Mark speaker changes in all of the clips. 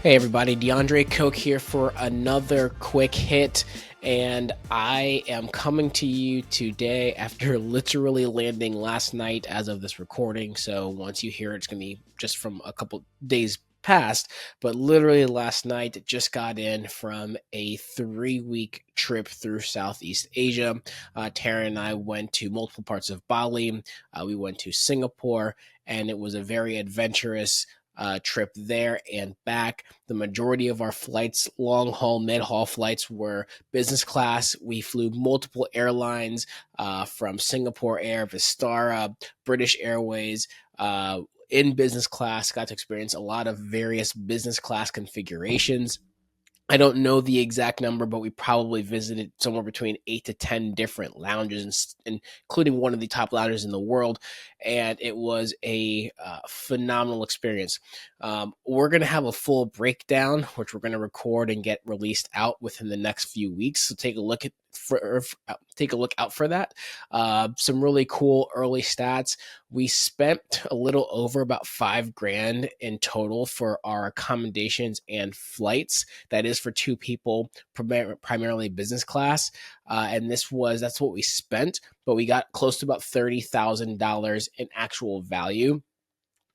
Speaker 1: Hey everybody, DeAndre Coke here for another quick hit, and I am coming to you today after literally landing last night as of this recording. So once you hear it, it's going to be just from a couple days past, but literally last night just got in from a 3-week trip through Southeast Asia. Taryn and I went to multiple parts of Bali. We went to Singapore, and it was a very adventurous trip there and back. The majority of our flights, long haul, mid haul flights, were business class. We flew multiple airlines from Singapore Air, Vistara, British Airways. In business class, got to experience a lot of various business class configurations. I don't know the exact number, but we probably visited somewhere between 8 to 10 different lounges, including one of the top lounges in the world. And it was a phenomenal experience. We're going to have a full breakdown, which we're going to record and get released out within the next few weeks. So take a look out for that. Some really cool early stats. We spent a little over about $5,000 in total for our accommodations and flights. That is for two people, primarily business class. And that's what we spent, but we got close to about $30,000 in actual value.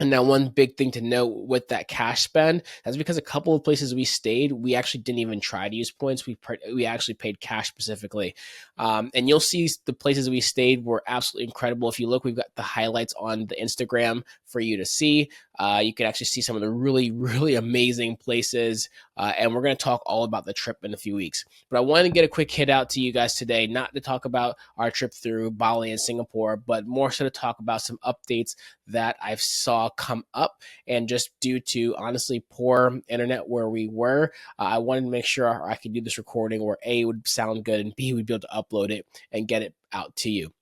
Speaker 1: And now one big thing to note with that cash spend, that's because a couple of places we stayed, we actually didn't even try to use points. We actually paid cash specifically. And you'll see the places we stayed were absolutely incredible. If you look, we've got the highlights on the Instagram for you to see. You can actually see some of the really, really amazing places. And we're going to talk all about the trip in a few weeks. But I wanted to get a quick hit out to you guys today, not to talk about our trip through Bali and Singapore, but more so to talk about some updates that I saw come up. And just due to honestly poor internet where we were, I wanted to make sure I could do this recording where A, would sound good, and B, would be able to upload it and get it out to you.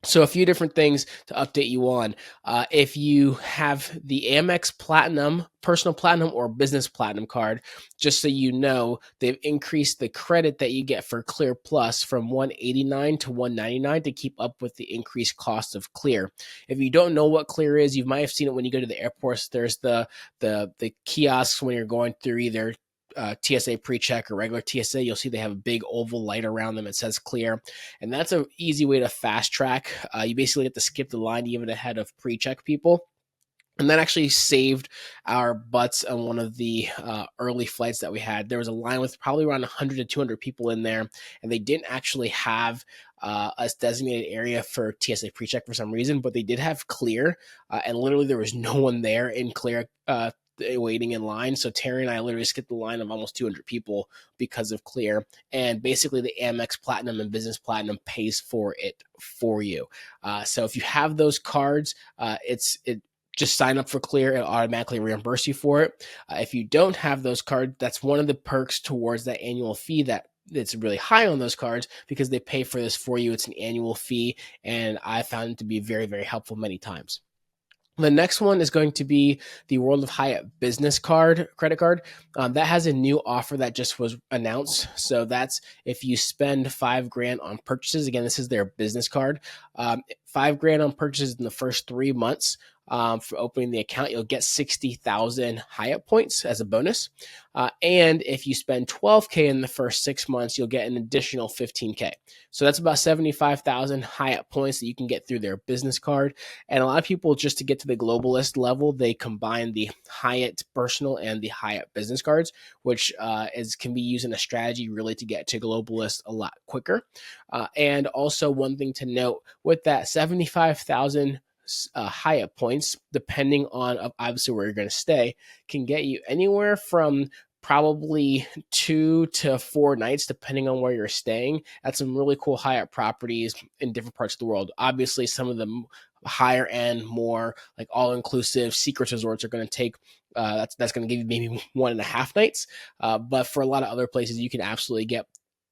Speaker 1: So a few different things to update you on. If you have the Amex Platinum, personal platinum or business platinum card, just so you know, they've increased the credit that you get for Clear Plus from $189 to $199 to keep up with the increased cost of Clear. If you don't know what Clear is, you might have seen it when you go to the airports. There's the kiosks when you're going through either TSA pre-check or regular TSA. You'll see they have a big oval light around them. It says Clear, and that's an easy way to fast track. You basically get to skip the line even ahead of pre-check people. And that actually saved our butts on one of the early flights that we had. There was a line with probably around 100 to 200 people in there, and they didn't actually have a designated area for TSA pre-check for some reason, but they did have Clear, and literally there was no one there in Clear waiting in line. So Terry and I literally skipped the line of almost 200 people because of Clear. And basically the Amex Platinum and Business Platinum pays for it for you. So if you have those cards, just sign up for Clear. It'll automatically reimburse you for it. If you don't have those cards, that's one of the perks towards that annual fee that it's really high on those cards because they pay for this for you. It's an annual fee, and I found it to be very, very helpful many times. The next one is going to be the World of Hyatt business credit card. That has a new offer that just was announced. So that's if you spend $5,000 on purchases. Again, this is their business card. $5,000 on purchases in the first 3 months. For opening the account, you'll get 60,000 Hyatt points as a bonus. And if you spend $12,000 in the first 6 months, you'll get an additional $15,000. So that's about 75,000 Hyatt points that you can get through their business card. And a lot of people, just to get to the Globalist level, they combine the Hyatt personal and the Hyatt business cards, which can be used in a strategy really to get to Globalist a lot quicker. And also one thing to note with that 75,000 Hyatt points, depending on obviously where you're going to stay, can get you anywhere from probably 2 to 4 nights, depending on where you're staying, at some really cool Hyatt properties in different parts of the world. Obviously, some of the higher end, more like all-inclusive secrets resorts are going to take that's going to give you maybe 1.5 nights. But for a lot of other places, you can absolutely get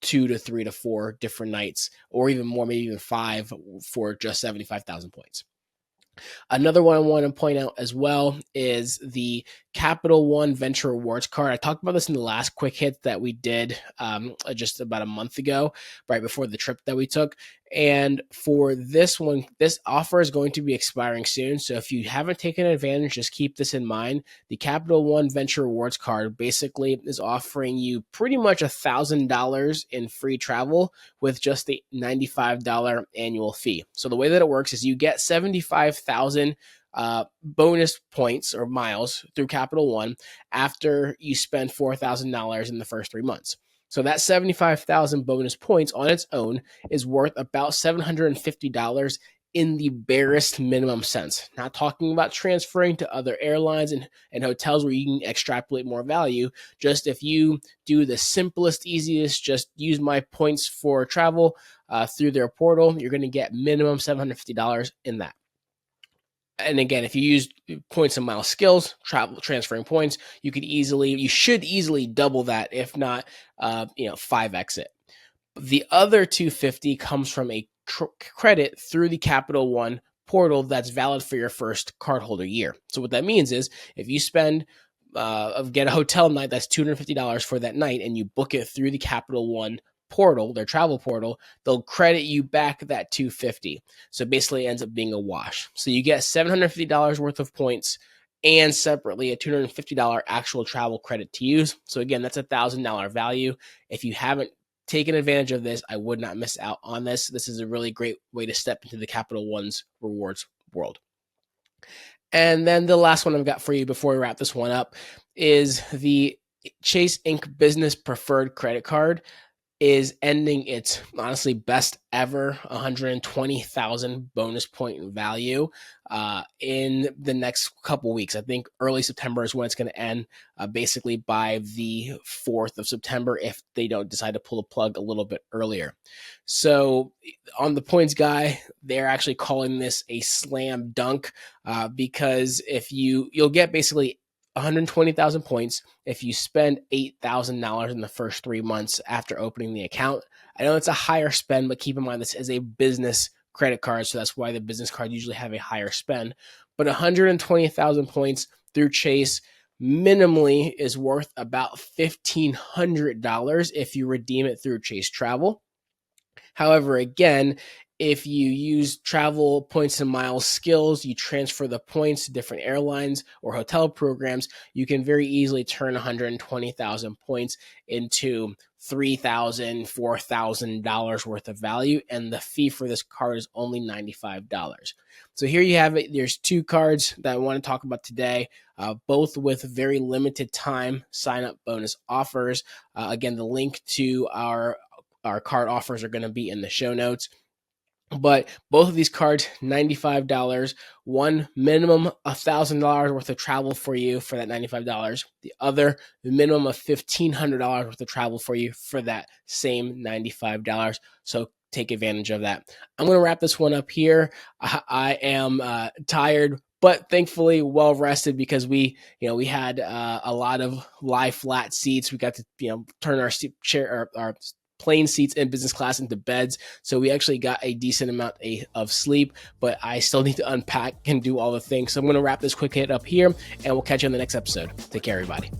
Speaker 1: 2 to 3 to 4 different nights, or even more, maybe even 5 for just 75,000 points. Another one I want to point out as well is the Capital One Venture Rewards card. I talked about this in the last quick hit that we did just about a month ago, right before the trip that we took. And for this one, this offer is going to be expiring soon. So if you haven't taken advantage, just keep this in mind. The Capital One Venture Rewards card basically is offering you pretty much $1,000 in free travel with just the $95 annual fee. So the way that it works is you get 75,000 bonus points or miles through Capital One after you spend $4,000 in the first 3 months. So that 75,000 bonus points on its own is worth about $750 in the barest minimum sense. Not talking about transferring to other airlines and hotels where you can extrapolate more value. Just if you do the simplest, easiest, just use my points for travel through their portal, you're going to get minimum $750 in that. And again, if you use points and mile skills, travel transferring points, you should easily double that, if not, 5x it. The other 250 comes from a credit through the Capital One portal that's valid for your first cardholder year. So what that means is if you spend get a hotel night that's $250 for that night and you book it through the Capital One portal, their travel portal, they'll credit you back that $250. So basically it ends up being a wash. So you get $750 worth of points and separately a $250 actual travel credit to use. So again, that's $1,000 value. If you haven't taken advantage of this, I would not miss out on this. This is a really great way to step into the Capital One's rewards world. And then the last one I've got for you before we wrap this one up is the Chase Inc. Business Preferred Credit Card is ending its honestly best ever 120,000 bonus point value in the next couple weeks. I think early September is when it's going to end, basically by the 4th of September if they don't decide to pull the plug a little bit earlier. So on the points guy, they're actually calling this a slam dunk because if you'll get basically 120,000 points if you spend $8,000 in the first 3 months after opening the account. I know it's a higher spend, but keep in mind this is a business credit card, so that's why the business card usually have a higher spend. But 120,000 points through Chase minimally is worth about $1,500 if you redeem it through Chase Travel. However, again, if you use travel points and miles skills, you transfer the points to different airlines or hotel programs, you can very easily turn 120,000 points into $3,000, $4,000 worth of value. And the fee for this card is only $95. So here you have it. There's 2 cards that I want to talk about today, both with very limited time sign-up bonus offers. Again, the link to our card offers are going to be in the show notes. But both of these cards, $95. One minimum $1,000 worth of travel for you for that $95. The other, the minimum of $1,500 worth of travel for you for that same $95. So take advantage of that. I'm going to wrap this one up here. I am tired, but thankfully well rested because we had a lot of lie flat seats. We got to turn our plane seats in business class into beds. So we actually got a decent amount of sleep, but I still need to unpack and do all the things. So I'm going to wrap this quick hit up here and we'll catch you on the next episode. Take care, everybody.